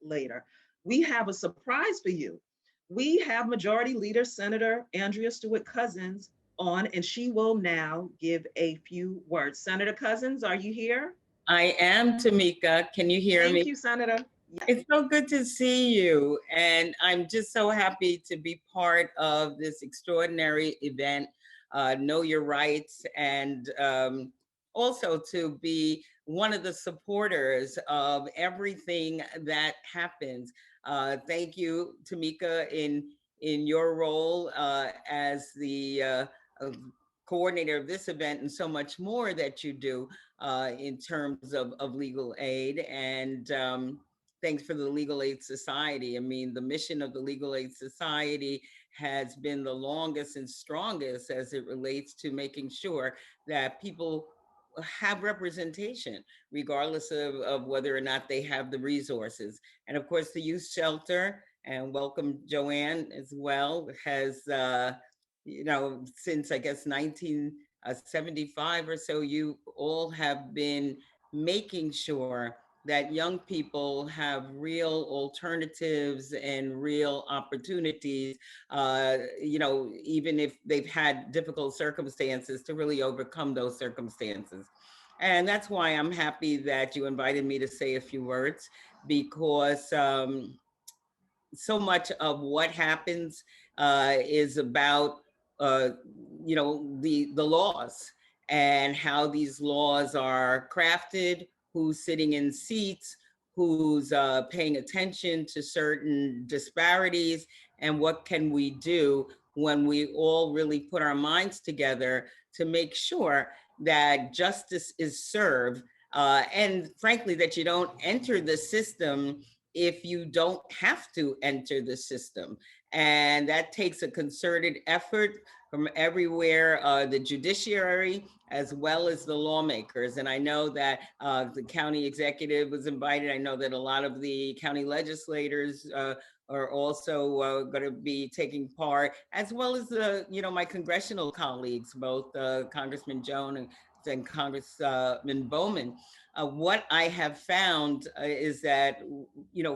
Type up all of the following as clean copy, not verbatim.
later. We have a surprise for you. We have Majority Leader Senator Andrea Stewart-Cousins on, and she will now give a few words. Senator Cousins, are you here? I am, Tamika. Can you hear Thank me? you, Senator. Yes. It's so good to see you. And I'm just so happy to be part of this extraordinary event, Know Your Rights, and also to be one of the supporters of everything that happens. Thank you, Tamika, in your role as the coordinator of this event and so much more that you do in terms of legal aid. And thanks for the Legal Aid Society. I mean, the mission of the Legal Aid Society has been the longest and strongest as it relates to making sure that people have representation, regardless of whether or not they have the resources. And of course, the youth shelter, and welcome Joanne as well, has, since I guess 1975 or so, you all have been making sure that young people have real alternatives and real opportunities, even if they've had difficult circumstances, to really overcome those circumstances. And that's why I'm happy that you invited me to say a few words, because so much of what happens is about uh, the laws and how these laws are crafted, who's sitting in seats, who's paying attention to certain disparities, and what can we do when we all really put our minds together to make sure that justice is served, and frankly that you don't enter the system if you don't have to enter the system. And that takes a concerted effort from everywhere, the judiciary as well as the lawmakers. And I know that the county executive was invited. I know that a lot of the county legislators are also going to be taking part, as well as my congressional colleagues, both Congressman Joan and Congressman Bowman. What I have found is that,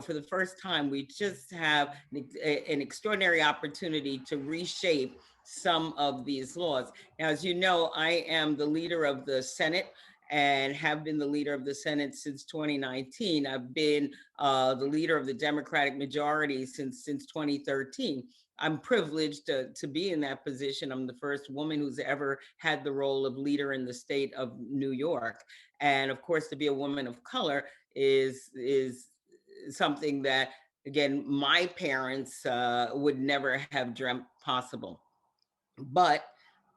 for the first time, we just have an extraordinary opportunity to reshape some of these laws. Now, as you know, I am the leader of the Senate and have been the leader of the Senate since 2019. I've been the leader of the Democratic majority since 2013. I'm privileged to be in that position. I'm the first woman who's ever had the role of leader in the state of New York. And of course, to be a woman of color is something that, again, my parents would never have dreamt possible. But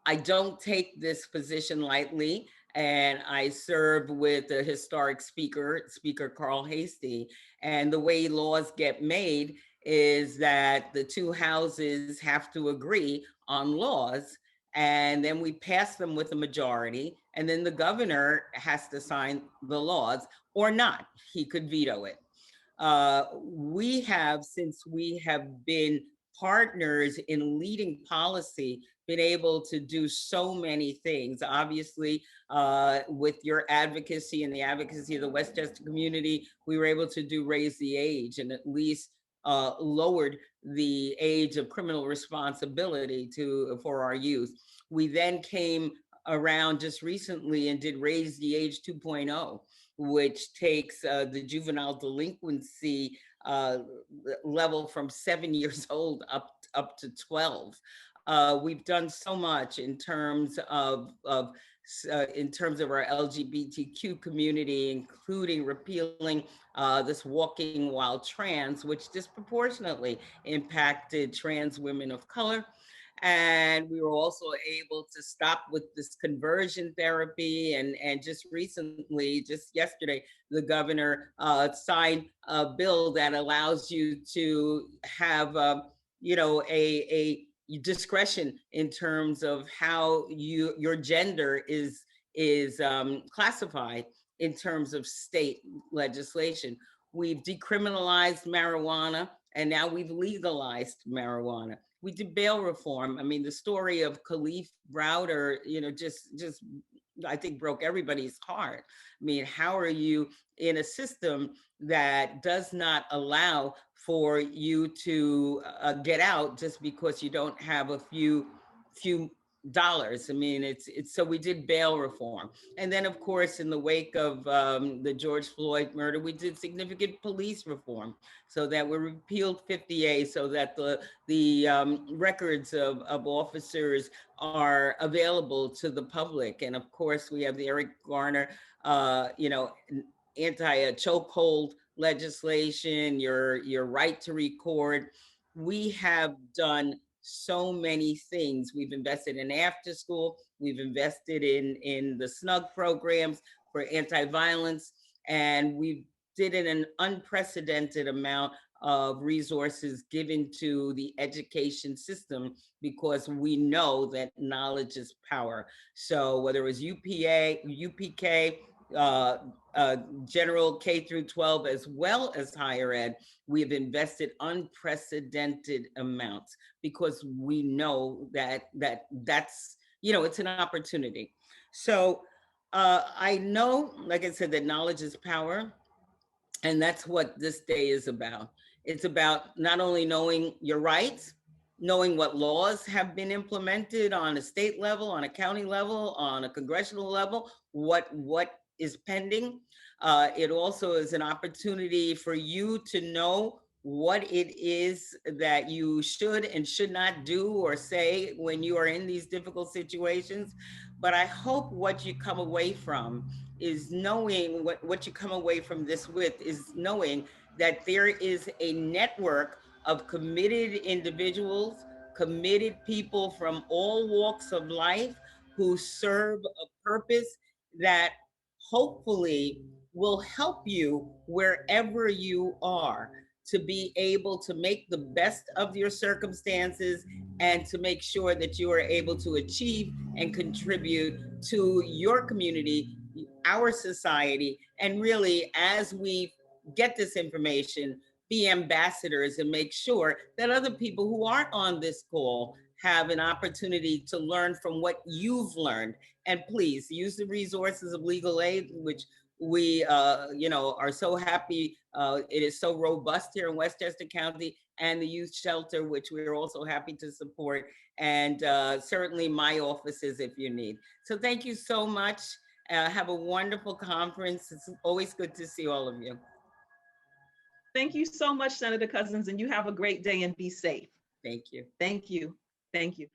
I don't take this position lightly, and I serve with the historic Speaker Carl Hastie. And the way laws get made is that the two houses have to agree on laws, and then we pass them with a majority, and then the governor has to sign the laws or not. He could veto it. We have, since we have been partners in leading policy, been able to do so many things. Obviously, with your advocacy and the advocacy of the Westchester community, we were able to raise the age and at least lowered the age of criminal responsibility for our youth. We then came around just recently and did raise the age 2.0, which takes the juvenile delinquency level from 7 years old up to 12. We've done so much in terms of in terms of our LGBTQ community, including repealing this walking while trans, which disproportionately impacted trans women of color. And we were also able to stop with this conversion therapy. And just recently, just yesterday, the governor signed a bill that allows you to have, a discretion in terms of how your gender is classified in terms of state legislation. We've decriminalized marijuana, and now we've legalized marijuana. We did bail reform. I mean, the story of Khalif Browder, just I think broke everybody's heart. I mean, how are you in a system that does not allow for you to get out just because you don't have a few dollars? I mean, it's so we did bail reform, and then of course in the wake of the George Floyd murder, we did significant police reform, so that we repealed 50A, so that the records of officers are available to the public. And of course, we have the Eric Garner, you know, anti-chokehold legislation, your right to record. We have done so many things. We've invested in after school. We've invested in the snug programs for anti-violence, and we did an unprecedented amount of resources given to the education system, because we know that knowledge is power. So whether it was UPA, UPK, uh, uh, general K through 12, as well as higher ed, we have invested unprecedented amounts, because we know that's, you know, it's an opportunity. So I know, like I said, that knowledge is power, and that's what this day is about. It's about not only knowing your rights, knowing what laws have been implemented on a state level, on a county level, on a congressional level, what is pending. It also is an opportunity for you to know what it is that you should and should not do or say when you are in these difficult situations. But I hope what you come away from is knowing, what you come away from this with is knowing that there is a network of committed individuals, committed people from all walks of life, who serve a purpose that hopefully will help you wherever you are, to be able to make the best of your circumstances, and to make sure that you are able to achieve and contribute to your community, our society, and really, as we get this information, be ambassadors and make sure that other people who aren't on this call have an opportunity to learn from what you've learned. And please use the resources of legal aid, which we you know, are so happy it is so robust here in Westchester County, and the youth shelter, which we're also happy to support, and certainly my offices if you need. So thank you so much. Have a wonderful conference. It's always good to see all of you. Thank you so much, Senator Cousins, and you have a great day and be safe. Thank you. Thank you. Thank you.